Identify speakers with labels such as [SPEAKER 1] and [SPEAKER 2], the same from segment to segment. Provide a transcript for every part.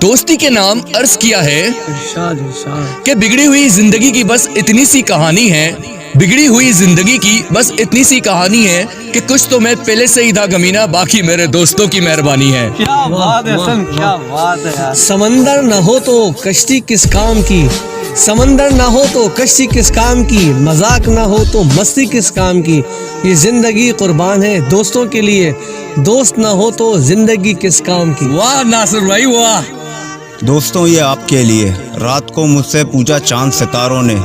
[SPEAKER 1] दोस्ती के नाम अर्ज किया है कि बिगड़ी हुई जिंदगी की बस इतनी सी कहानी है। बिगड़ी हुई जिंदगी की बस इतनी सी कहानी है कि कुछ तो मैं पहले से ही था गमीना, बाकी मेरे दोस्तों की मेहरबानी है।
[SPEAKER 2] क्या बात है हसन, क्या बात है यार।
[SPEAKER 3] समंदर न हो तो कश्ती किस काम की, समंदर ना हो तो कश्ती किस काम की, मजाक ना हो तो मस्ती किस काम की। ये जिंदगी कुर्बान है दोस्तों के लिए, दोस्त ना हो तो जिंदगी किस काम की।
[SPEAKER 1] वाह नासिर भाई वाह।
[SPEAKER 4] दोस्तों ये आपके लिए, रात को मुझसे पूछा चांद सितारों ने,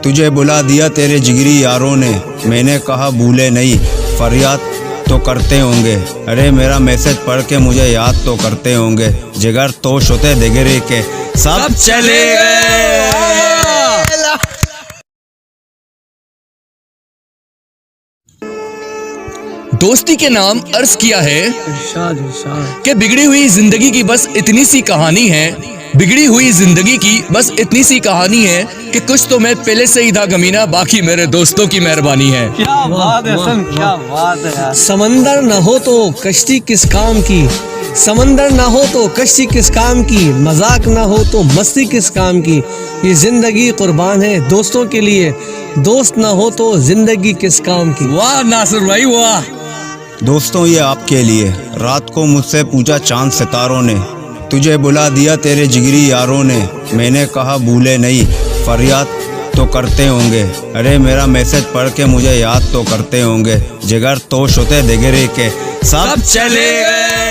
[SPEAKER 4] तुझे बुला दिया तेरे जिगरी यारों ने। मैंने कहा भूले नहीं, फरियाद तो करते होंगे। अरे मेरा मैसेज पढ़ के मुझे याद तो करते होंगे। जिगर तोश होते दिगरे के सब चले गए।
[SPEAKER 1] दोस्ती के नाम अर्ज किया है कि बिगड़ी हुई जिंदगी की बस इतनी सी कहानी है। बिगड़ी हुई जिंदगी की बस इतनी सी कहानी है कि कुछ तो मैं पहले से ही था गमीना, बाकी मेरे दोस्तों की मेहरबानी है।
[SPEAKER 2] क्या बात है हसन, क्या बात है यार।
[SPEAKER 3] समंदर न हो तो कश्ती किस काम की, समंदर ना हो तो कश्ती किस काम की, मजाक ना हो तो मस्ती किस काम की। ये जिंदगी कुर्बान है दोस्तों के लिए, दोस्त ना हो तो जिंदगी किस काम की।
[SPEAKER 1] वाह नासिर भाई वाह।
[SPEAKER 4] दोस्तों ये आपके लिए, रात को मुझसे पूछा चांद सितारों ने, तुझे बुला दिया तेरे जिगरी यारों ने। मैंने कहा भूले नहीं, फरियाद तो करते होंगे। अरे मेरा मैसेज पढ़ के मुझे याद तो करते होंगे। जिगर तोश होते दिगरे के सब चले गए।